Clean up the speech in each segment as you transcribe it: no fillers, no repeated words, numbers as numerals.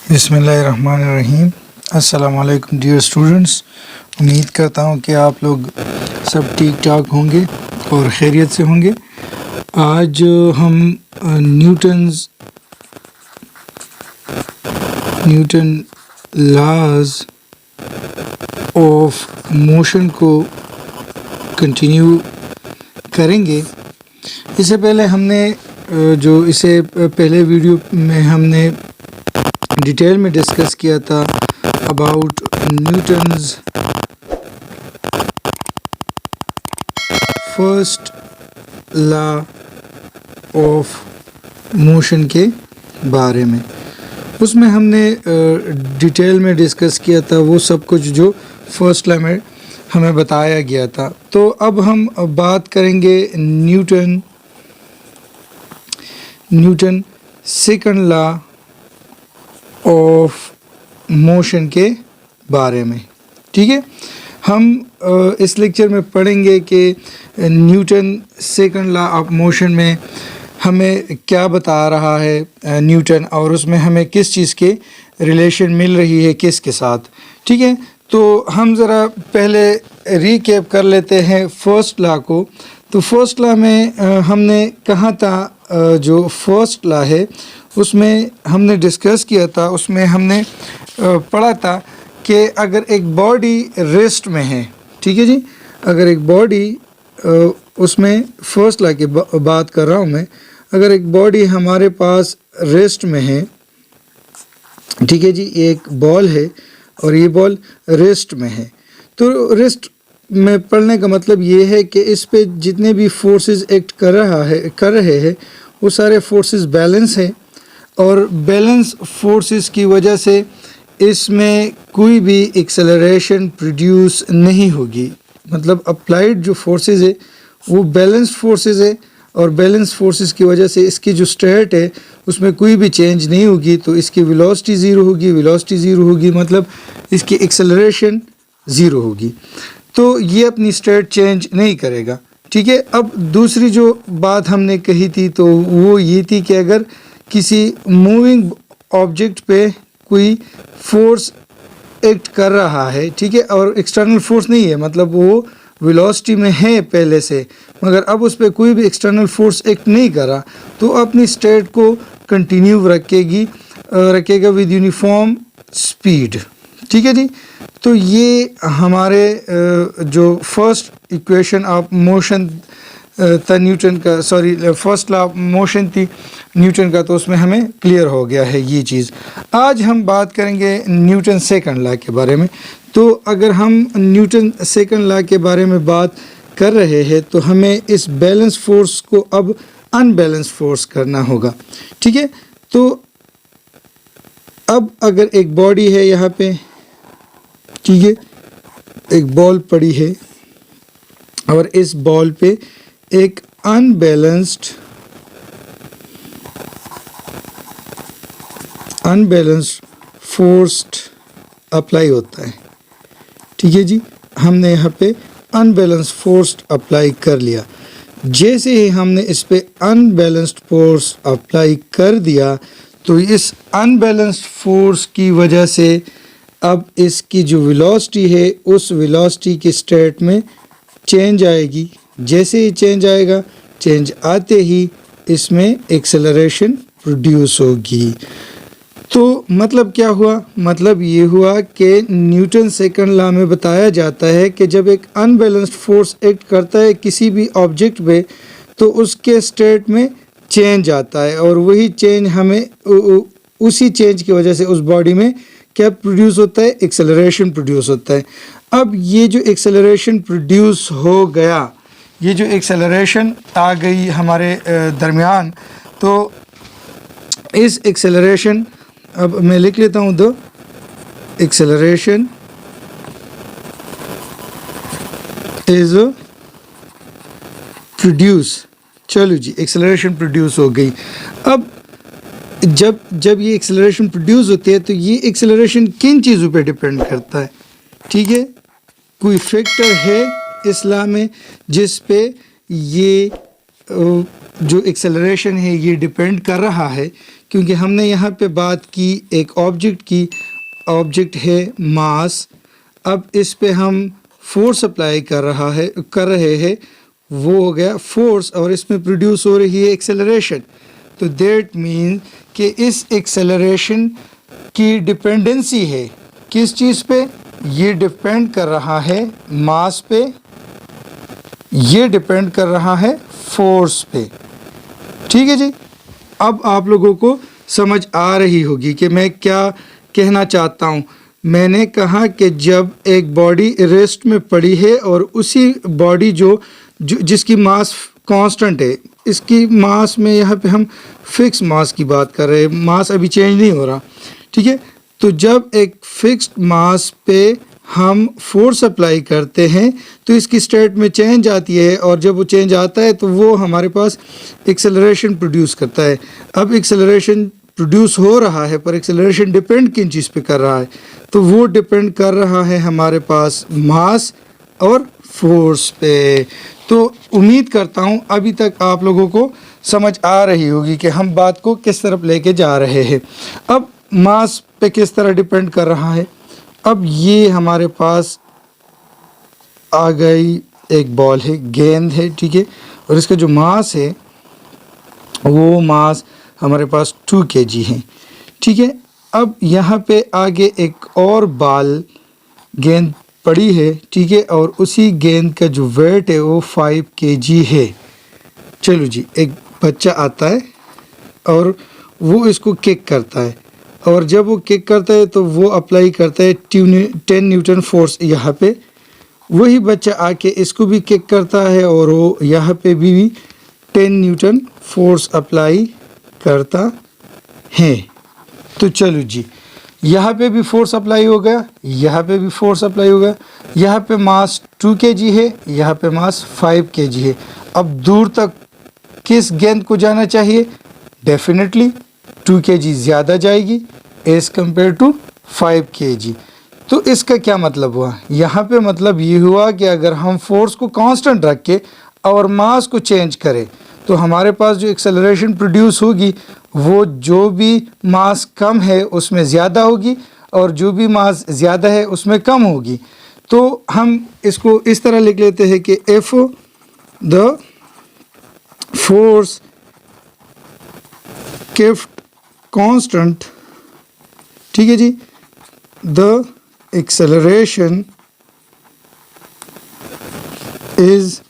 बिस्मिल्लाहिर्रहमानिर्रहीम। अस्सलाम वालेकुम डियर स्टूडेंट्स। उम्मीद करता हूँ कि आप लोग सब ठीक ठाक होंगे और खैरियत से होंगे। आज हम न्यूटन लॉज ऑफ मोशन को कंटिन्यू करेंगे। इससे पहले हमने जो इसे पहले वीडियो में हमने डिटेल में डिस्कस किया था about Newton's first law of motion के बारे में। उसमें हमने डिटेल में डिस्कस किया था वो सब कुछ जो फर्स्ट लॉ में हमें बताया गया था। तो अब हम बात करेंगे Newton second law of motion के बारे में। ठीक है, हम इस लेक्चर में पढ़ेंगे कि Newton second law of motion में हमें क्या बता रहा है न्यूटन, और उसमें हमें किस चीज़ के रिलेशन मिल रही है किसके साथ। ठीक है, तो हम ज़रा पहले रीकैप कर लेते हैं फर्स्ट लॉ को। तो फर्स्ट लॉ में हमने कहा था जो फर्स्ट लॉ है उसमें हमने डिस्कस किया था, उसमें हमने पढ़ा था कि अगर एक बॉडी रेस्ट में है, ठीक है जी, अगर एक बॉडी उसमें फर्स्ट लॉ की बात कर रहा हूँ मैं, अगर एक बॉडी हमारे पास रेस्ट में है, ठीक है जी, एक बॉल है और ये बॉल रेस्ट में है, तो रेस्ट में पढ़ने का मतलब ये है कि इस पे जितने भी फोर्सेस एक्ट कर रहे हैं वो सारे फोर्सेस बैलेंस हैं, और बैलेंस फोर्सेस की वजह से इसमें कोई भी एक्सेलरेशन प्रोड्यूस नहीं होगी। मतलब अप्लाइड जो फोर्सेस है वो बैलेंस फोर्सेस है, और बैलेंस फोर्सेस की वजह से इसकी जो स्टेट है उसमें कोई भी चेंज नहीं होगी। तो इसकी वेलोसिटी ज़ीरो होगी, मतलब इसकी एक्सेलरेशन ज़ीरो होगी, तो ये अपनी स्टेट चेंज नहीं करेगा। ठीक है, अब दूसरी जो बात हमने कही थी तो वो ये थी कि अगर किसी मूविंग ऑब्जेक्ट पे कोई फोर्स एक्ट कर रहा है, ठीक है, और एक्सटर्नल फोर्स नहीं है, मतलब वो वेलोसिटी में है पहले से, मगर अब उस पर कोई भी एक्सटर्नल फोर्स एक्ट नहीं कर रहा, तो अपनी स्टेट को कंटिन्यू रखेगा विद यूनिफॉर्म स्पीड। ठीक है जी, तो ये हमारे जो फर्स्ट इक्वेशन ऑफ मोशन था न्यूटन का, sorry first law of motion थी न्यूटन का, तो उसमें हमें क्लियर हो गया है ये चीज़। आज हम बात करेंगे न्यूटन सेकंड लॉ के बारे में। तो अगर हम न्यूटन सेकंड लॉ के बारे में बात कर रहे हैं तो हमें इस बैलेंस फोर्स को अब अनबैलेंस फोर्स करना होगा। ठीक है, तो अब अगर एक बॉडी है यहाँ पे, ठीक है, एक बॉल पड़ी है और इस बॉल पे एक अनबैलेंस्ड फोर्स अप्लाई होता है। ठीक है जी, हमने यहाँ पे अनबैलेंस्ड फोर्स अप्लाई कर लिया। जैसे ही हमने इस पे अनबैलेंस्ड फोर्स अप्लाई कर दिया तो इस अनबैलेंस्ड फोर्स की वजह से अब इसकी जो वेलोसिटी है उस वेलोसिटी की स्टेट में चेंज आएगी। जैसे ही चेंज आएगा, चेंज आते ही इसमें एक्सेलरेशन प्रोड्यूस होगी। तो मतलब क्या हुआ? मतलब ये हुआ कि न्यूटन सेकंड लॉ में बताया जाता है कि जब एक अनबैलेंस्ड फोर्स एक्ट करता है किसी भी ऑब्जेक्ट पे तो उसके स्टेट में चेंज आता है, और वही चेंज हमें उसी चेंज की वजह से उस बॉडी में क्या प्रोड्यूस होता है? एक्सेलरेशन प्रोड्यूस होता है। अब ये जो एक्सेलरेशन प्रोड्यूस हो गया, ये जो एक्सेलरेशन आ गई हमारे दरमियान, तो इस एक्सेलरेशन, अब मैं लिख लेता हूँ, द एक्सेलरेशन इज प्रोड्यूस। चलो जी, एक्सेलरेशन प्रोड्यूस हो गई। अब जब ये एक्सेलरेशन प्रोड्यूस होती है तो ये एक्सेलरेशन किन चीज़ों पे डिपेंड करता है? ठीक है, कोई फैक्टर है इस लॉ में जिस पे ये जो एक्सेलरेशन है ये डिपेंड कर रहा है। क्योंकि हमने यहाँ पे बात की एक ऑब्जेक्ट की, ऑब्जेक्ट है मास। अब इस पे हम फोर्स अप्लाई कर रहे हैं, वो हो गया फोर्स, और इसमें प्रोड्यूस हो रही है एक्सेलरेशन। तो दैट मीन कि इस एक्सेलरेशन की डिपेंडेंसी है किस चीज़ पे? ये डिपेंड कर रहा है मास पे, ये डिपेंड कर रहा है फोर्स पे। ठीक है जी। अब आप लोगों को समझ आ रही होगी कि मैं क्या कहना चाहता हूँ। मैंने कहा कि जब एक बॉडी रेस्ट में पड़ी है और उसी बॉडी जिसकी मास कांस्टेंट है, इसकी मास में यहाँ पे हम फिक्स मास की बात कर रहे हैं, मास अभी चेंज नहीं हो रहा। ठीक है, तो जब एक फिक्स्ड मास पे हम फोर्स अप्लाई करते हैं तो इसकी स्टेट में चेंज आती है, और जब वो चेंज आता है तो वो हमारे पास एक्सेलरेशन प्रोड्यूस करता है। अब एक्सेलरेशन प्रोड्यूस हो रहा है, पर एक्सेलरेशन डिपेंड किन चीज़ पे कर रहा है? तो वो डिपेंड कर रहा है हमारे पास मास और फोर्स पे। तो उम्मीद करता हूँ अभी तक आप लोगों को समझ आ रही होगी कि हम बात को किस तरफ लेके जा रहे हैं। अब मास पे किस तरह डिपेंड कर रहा है? अब ये हमारे पास आ गई एक बॉल है, गेंद है, ठीक है, और इसका जो मास है वो मास हमारे पास 2 kg है। ठीक है, अब यहाँ पे आगे एक और बॉल गेंद पड़ी है, ठीक है, और उसी गेंद का जो वेट है वो 5 kg है। चलो जी, एक बच्चा आता है और वो इसको किक करता है, और जब वो किक करता है तो वो अप्लाई करता है 10 न्यूटन फोर्स यहाँ पे। वही बच्चा आके इसको भी किक करता है और वो यहाँ पे भी 10 न्यूटन फोर्स अप्लाई करता है। तो चलो जी, यहाँ पे भी फोर्स अप्लाई हो गया, यहाँ पे भी फोर्स अप्लाई हो गया। यहाँ पे मास 2 kg है, यहाँ पे मास 5 kg है। अब दूर तक किस गेंद को जाना चाहिए? डेफिनेटली 2 kg ज़्यादा जाएगी एज़ कम्पेयर टू 5 kg। तो इसका क्या मतलब हुआ? यहाँ पे मतलब ये हुआ कि अगर हम फोर्स को कांस्टेंट रख के और मास को चेंज करें तो हमारे पास जो एक्सेलरेशन प्रोड्यूस होगी वो जो भी मास कम है उसमें ज़्यादा होगी, और जो भी मास ज़्यादा है उसमें कम होगी। तो हम इसको इस तरह लिख लेते हैं कि if the force kept constant, ठीक है जी, the acceleration is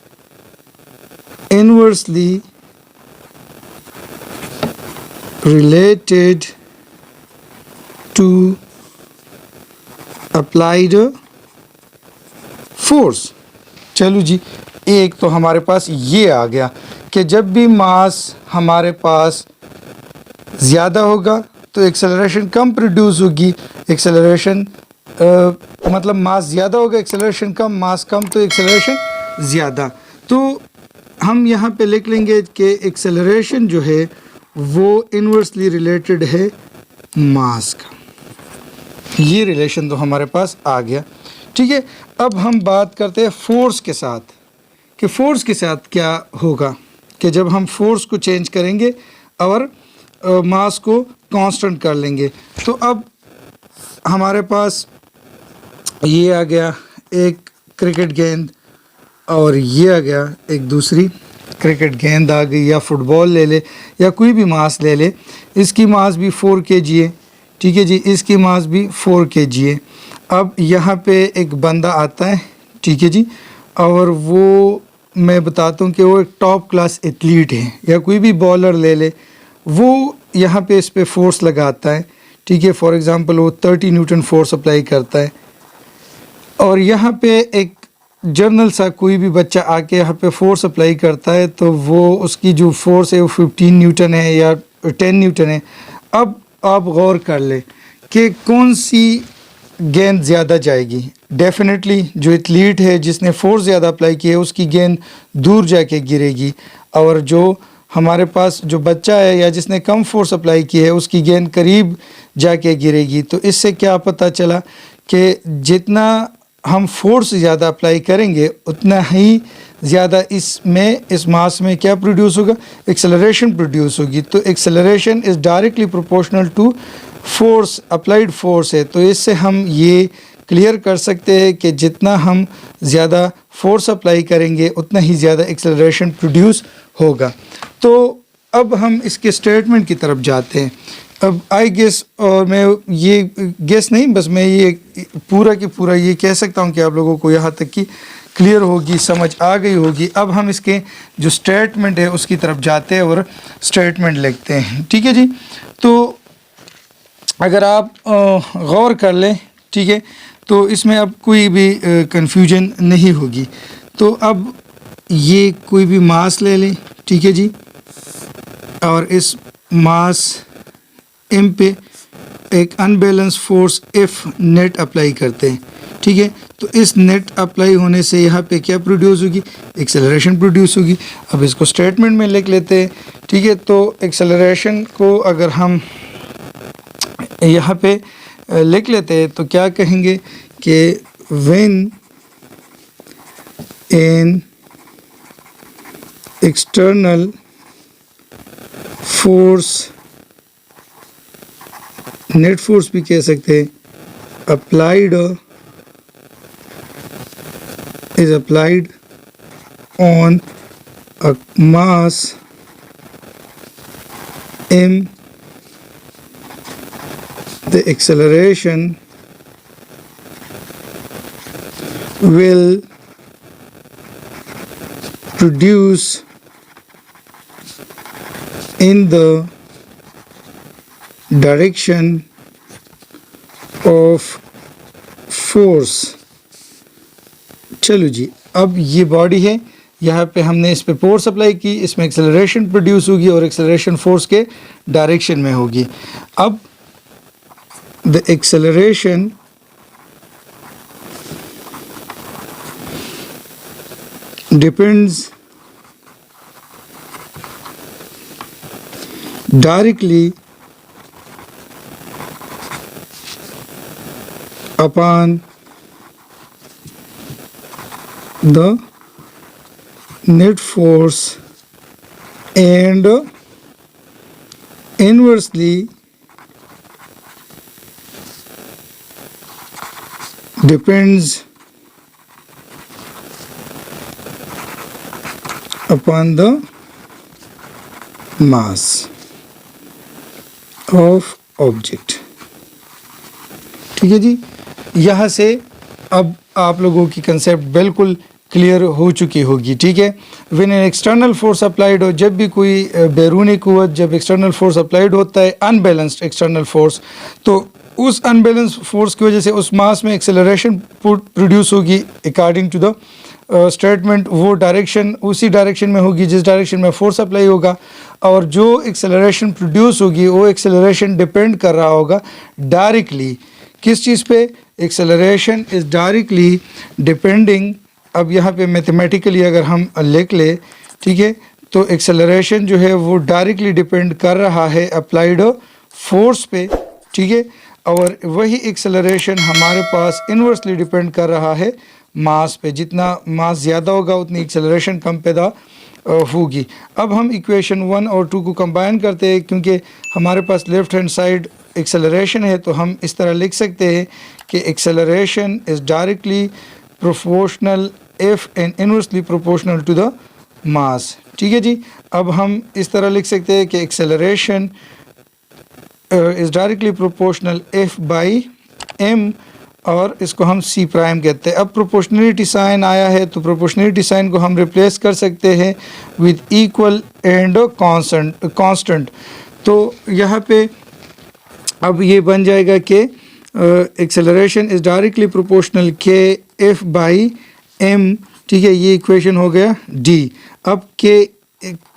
inversely related to applied force। चलो जी, एक तो हमारे पास ये आ गया कि जब भी मास हमारे पास ज़्यादा होगा तो एक्सेलरेशन कम प्रोड्यूस होगी। एक्सेलरेशन मतलब मास ज़्यादा होगा, एक्सेलरेशन कम, मास कम तो एक्सेलरेशन ज़्यादा। तो हम यहाँ पे लिख लेंगे कि एक्सेलरेशन जो है वो इन्वर्सली रिलेटेड है मास का। ये रिलेशन तो हमारे पास आ गया। ठीक है, अब हम बात करते हैं फोर्स के साथ, कि फोर्स के साथ क्या होगा कि जब हम फोर्स को चेंज करेंगे और मास को कांस्टेंट कर लेंगे। तो अब हमारे पास ये आ गया एक क्रिकेट गेंद, और ये आ गया एक दूसरी क्रिकेट गेंद आ गई, या फुटबॉल ले ले या कोई भी मास ले ले, इसकी मास भी 4 kg है। ठीक है जी, इसकी मास भी 4 kg है। अब यहाँ पे एक बंदा आता है, ठीक है जी, और वो मैं बताता हूँ कि वो एक टॉप क्लास एथलीट है, या कोई भी बॉलर ले ले, वो यहाँ पे इस पे फोर्स लगाता है। ठीक है, फॉर एग्ज़ाम्पल वो 30 न्यूटन फोर्स अप्लाई करता है, और यहाँ पे एक जर्नल सा कोई भी बच्चा आके यहाँ पे फोर्स अप्लाई करता है, तो वो उसकी जो फोर्स है वो 15 न्यूटन है या 10 न्यूटन है। अब आप गौर कर ले कि कौन सी गेंद ज़्यादा जाएगी। डेफिनेटली जो एथलीट है जिसने फोर्स ज़्यादा अप्लाई की है उसकी गेंद दूर जाके गिरेगी, और जो हमारे पास जो बच्चा है या जिसने कम फोर्स अप्लाई की है उसकी गेंद करीब जाके गिरेगी। तो इससे क्या पता चला कि जितना हम फोर्स ज़्यादा अप्लाई करेंगे उतना ही ज़्यादा इसमें इस मास में क्या प्रोड्यूस होगा, एक्सेलरेशन प्रोड्यूस होगी। तो acceleration is directly proportional to force, applied force है। तो इससे हम ये क्लियर कर सकते हैं कि जितना हम ज़्यादा फोर्स अप्लाई करेंगे उतना ही ज़्यादा एक्सेलरेशन प्रोड्यूस होगा। तो अब हम इसके स्टेटमेंट की तरफ जाते हैं। अब आई गेस, और मैं ये गेस नहीं, बस मैं ये पूरा की पूरा ये कह सकता हूँ कि आप लोगों को यहाँ तक कि क्लियर होगी, समझ आ गई होगी। अब हम इसके जो स्टेटमेंट है उसकी तरफ जाते हैं और स्टेटमेंट लिखते हैं। ठीक है जी। तो अगर आप गौर कर लें, ठीक है, तो इसमें अब कोई भी कन्फ्यूजन नहीं होगी। तो अब ये कोई भी मास ले लें, ठीक है जी, और इस मास m पे एक unbalance force F net apply करते हैं। ठीक है, तो इस नेट अप्लाई होने से यहाँ पे क्या प्रोड्यूस होगी, एक्सेलरेशन प्रोड्यूस होगी। अब इसको स्टेटमेंट में लिख लेते हैं। ठीक है, तो एक्सेलरेशन को अगर हम यहाँ पे लिख लेते हैं तो क्या कहेंगे कि when an external force, net force भी कह सकते हैं, applied is applied on a mass m, the acceleration will produce in the direction of force। चलो जी, अब ये बॉडी है, यहाँ पे हमने इस पे फोर्स अप्लाई की, इसमें एक्सेलरेशन प्रोड्यूस होगी और एक्सेलरेशन फोर्स के डायरेक्शन में होगी। अब the acceleration depends directly upon the net force and inversely depends upon the mass of object। ठीक है जी, यहाँ से अब आप लोगों की कंसेप्ट बिल्कुल क्लियर हो चुकी होगी। ठीक है, when an external force applied हो, जब भी कोई बैरूनी कुव्वत, जब एक्सटर्नल फोर्स अप्लाइड होता है, अनबैलेंस्ड एक्सटर्नल फोर्स, तो उस अनबैलेंस फोर्स की वजह से उस मास में एक्सेलरेशन प्रोड्यूस होगी अकॉर्डिंग टू द स्टेटमेंट। वो डायरेक्शन उसी डायरेक्शन में होगी जिस डायरेक्शन में फोर्स अप्लाई होगा, और जो एक्सेलरेशन प्रोड्यूस होगी वो एक्सेलरेशन डिपेंड कर रहा होगा डायरेक्टली किस चीज़ पे, एक्सेलरेशन इज़ डायरेक्टली डिपेंडिंग। अब यहाँ पे मैथमेटिकली अगर हम लिख ले, ठीक है, तो एक्सेलरेशन जो है वो डायरेक्टली डिपेंड कर रहा है अप्लाइड फोर्स पे। ठीक है, और वही एक्सेलरेशन हमारे पास इन्वर्सली डिपेंड कर रहा है मास पे। जितना मास ज़्यादा होगा उतनी एक्सेलरेशन कम पैदा होगी। अब हम इक्वेशन 1 और 2 को कंबाइन करते हैं, क्योंकि हमारे पास लेफ़्ट हैंड साइड एक्सेलरेशन है, तो हम इस तरह लिख सकते हैं कि acceleration is directly proportional F and inversely proportional to the mass. ठीक है जी, अब हम इस तरह लिख सकते हैं कि acceleration is directly proportional F by M, और इसको हम सी प्राइम कहते हैं। अब प्रोपोर्शनलिटी साइन आया है, तो प्रोपोर्शनलिटी साइन को हम रिप्लेस कर सकते हैं विद इक्वल एंड कांस्टेंट। तो यहाँ पे अब ये बन जाएगा कि एक्सेलरेशन इज़ डायरेक्टली प्रोपोर्शनल के एफ बाई एम। ठीक है, ये इक्वेशन हो गया डी। अब के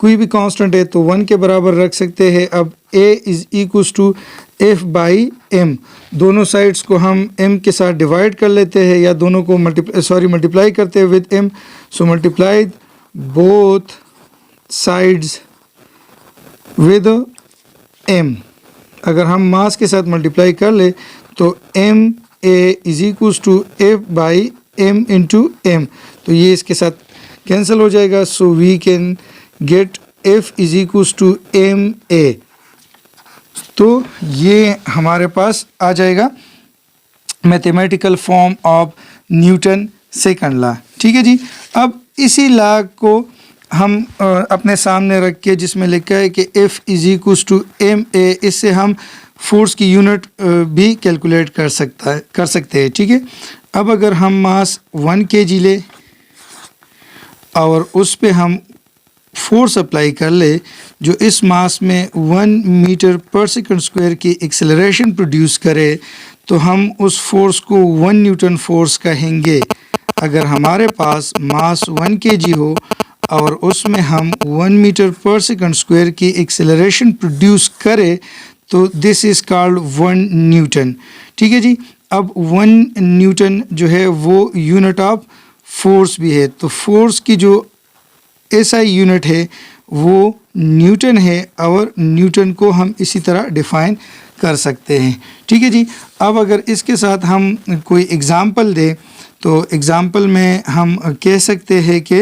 कोई भी कांस्टेंट है तो 1 के बराबर रख सकते हैं। अब a is equals to F by M, दोनों साइड्स को हम m के साथ डिवाइड कर लेते हैं, या दोनों को मल्टीप्लाई करते हैं with m। So multiply both sides with m। अगर हम मास के साथ मल्टीप्लाई कर ले तो m a is equals to F by M into M. तो ये इसके साथ कैंसिल हो जाएगा. So we can get F is equals to ma. तो ये हमारे पास आ जाएगा mathematical form of Newton second law. ठीक है जी. अब इसी लॉ को हम अपने सामने रख के जिसमें लिखा है कि F is equals to ma, इससे हम फोर्स की यूनिट भी कैलकुलेट कर सकते हैं. ठीक है. अब अगर हम मास 1 kg ले और उस पे हम फोर्स अप्लाई कर ले जो इस मास में 1 मीटर पर सेकंड स्क्वायर की एक्सेलरेशन प्रोड्यूस करे, तो हम उस फोर्स को 1 न्यूटन फोर्स कहेंगे. अगर हमारे पास मास 1 kg हो और उसमें हम 1 मीटर पर सेकंड स्क्वायर की एक्सेलरेशन प्रोड्यूस करे तो दिस इज़ कॉल्ड 1 न्यूटन. ठीक है जी. अब 1 न्यूटन जो है वो यूनिट ऑफ फोर्स भी है. तो फोर्स की जो SI यूनिट है वो न्यूटन है और न्यूटन को हम इसी तरह डिफ़ाइन कर सकते हैं. ठीक है जी. अब अगर इसके साथ हम कोई एग्ज़ाम्पल दें तो एग्ज़ाम्पल में हम कह सकते हैं कि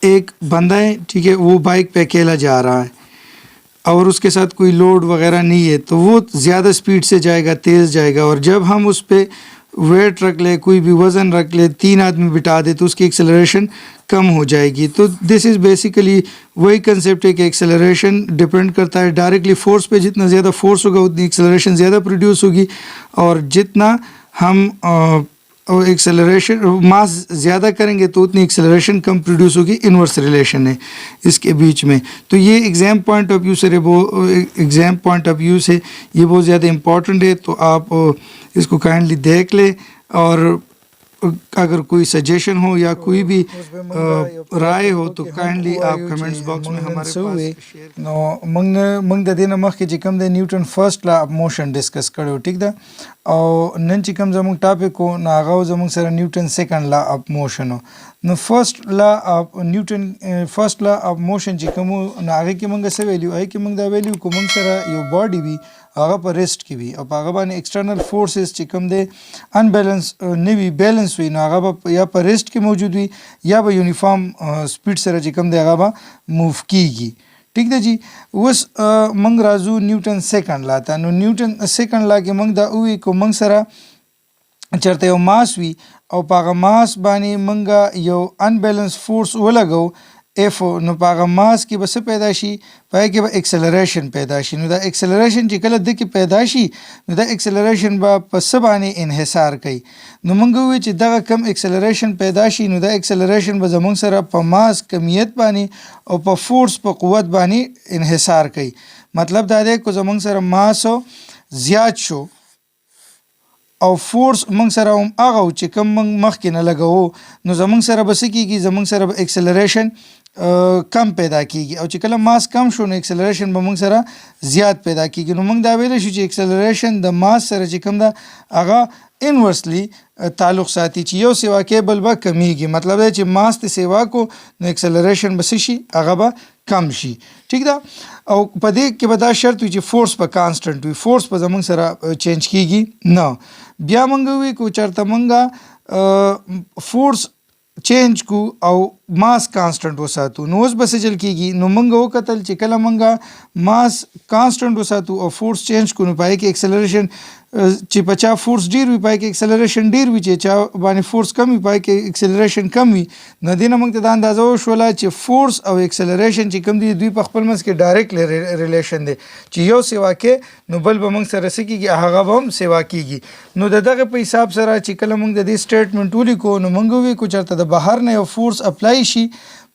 एक बंदा है, ठीक है, वो बाइक पे अकेला जा रहा है और उसके साथ कोई लोड वगैरह नहीं है, तो वो ज़्यादा स्पीड से जाएगा, तेज़ जाएगा. और जब हम उस पर वेट रख ले, कोई भी वज़न रख ले, 3 आदमी बिठा दे तो उसकी एक्सेलरेशन कम हो जाएगी. तो दिस इज़ बेसिकली वही कंसेप्ट है कि एक्सेलरेशन डिपेंड करता है डायरेक्टली फोर्स पे. जितना ज़्यादा फोर्स होगा उतनी एक्सेलरेशन ज़्यादा प्रोड्यूस होगी और जितना हम एक्सेलरेशन मास ज़्यादा करेंगे तो उतनी एक्सेलरेशन कम प्रोड्यूस होगी. इन्वर्स रिलेशन है इसके बीच में. तो ये एग्ज़ाम पॉइंट ऑफ व्यू से ये बहुत ज़्यादा इम्पॉर्टेंट है. तो आप इसको काइंडली देख ले और अगर कोई सजेशन हो या कोई भी राय हो तो काइंडली आप कमेंट्स बॉक्स में हमारे पास शेयर. मंग द दिन मख के कम दे Newton first law of motion discuss करो. ठीक दा. और नन चिकम जमंग टॉपिक को नागाओ जमंग sir Newton second law of motion हो. No first law of Newton first law of motion चिकम नागे के मंग से वैल्यू आई के मंग दा वैल्यू को मंग सर यो बॉडी भी आगा पर रेस्ट की भी और आगा बाने एक्सटर्नल फोर्सेस चिकम दे अनबैलेंस ने भी बैलेंस हुई ना आगा या पर रेस्ट की मौजूद हुई या बा यूनिफॉर्म स्पीड से चिकम दे आगा बा मूव कीगी. ठीक है जी. उस मंग राजू न्यूटन सेकंड ला था. नो न्यूटन सेकंड ला के मंग दा उई को मंग सरा चरते यो मास हुई और पागा मास बानी मंगा यो अनबैलेंस फोर्स वो लगाओ F नो पागा मास की बस पैदाशी पाए कि एक्सेलरेशन पैदाशी. नो दा एक्सेलरेशन जी कल दे की पैदाशी नो दा एक्सेलरेशन बा पस बाने इन्हिसार कई. नो मंगो हुए ची दा कम एक्सेलरेशन पैदाशी नो दा एक्सेलरेशन बा जमंग सरा प मास कमियत बानी और प फोर्स प कुवत बानी इन्हिसार कई. मतलब दा दे को जमंग सरा मास हो ज़्याद शो और फोर्स मंग सरा आगा ची कम मंग मख के न लगाओ नो जमंग सरा बस की जमंग सरा एक्सेलरेशन कम पैदा कीगी. और चिकला मास कम शो नो एक्सेलरेशन बमंग सरा ज़्यादा पैदा कीगी. नो मंग दा वेले शो ची एक्सेलरेशन द मास सरा चिकम दा आगा इनवर्सली ताल्लुक़ साथी ची यो सेवा केबल बा कमीगी. मतलब है ची मास ते सेवा को नो एक्सेलरेशन बसिशी आगा बा कम शी. ठीक दा. और पदे के बता शर्त हुई ची फोर्स पर कांस्टेंट हुई. फोर्स पर जमंग सरा चेंज कीगी ना. ब्या मंग हुई को चरता मंगा फोर्स चेंज को और मास कांस्टेंट वसातु नोज बसे चल कीगी. नो मंगा वो कतल चिकला मंगा मास कांस्टेंट वसातु और फोर्स चेंज को नो पाए कि एक्सेलरेशन ची पचा फोर्स डीर हुई पाए कि एक्सेलरेशन डीर हुई चे चा बानी फोर्स कम हुई पाए कि एक्सेलरेशन कम हुई. न दिन मंग तदा अंदाजा हो शोला ची फोर्स और एक्सेलरेशन ची कम दी दुई पखपल मस के डायरेक्ट रिलेशन दे ची यो सेवा के नो बल बमंग सर रसी की आगा बम सेवा कीगी. नो ददा के हिसाब सरा चिकल मंग ददी स्टेटमेंट उली को नो मंगो हुई को चरता द बाहर ने फोर्स अप्लाई शी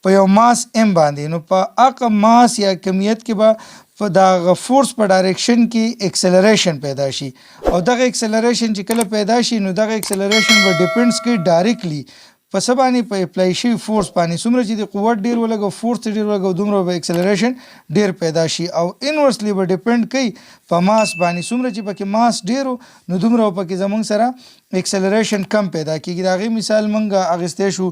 प यो मास एम बांधे. नो प आक मास या कमियत के बा दा फोर्स पर डायरेक्शन की एक्सेलरेशन पैदाशी और दा एक्सेलरेशन चिकल पैदाशी नो दा एक्सेलरेशन पर डिपेंड्स की डायरेक्टली पसबानी पे अप्लाई शी फोर्स पानी सुमर जी कुवत डेर वाला फोर्स डेर वाला दुमरो एक्सेलरेशन डेर पैदाशी और इनवर्सली ब डिपेंड कई प मास बानी सुमर जी पके मास डेरो नो दुमरो पके जमंग सरा एक्सेलरेशन कम पैदा की. आगे मिसाल मंगा अगस्तेशु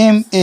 MA.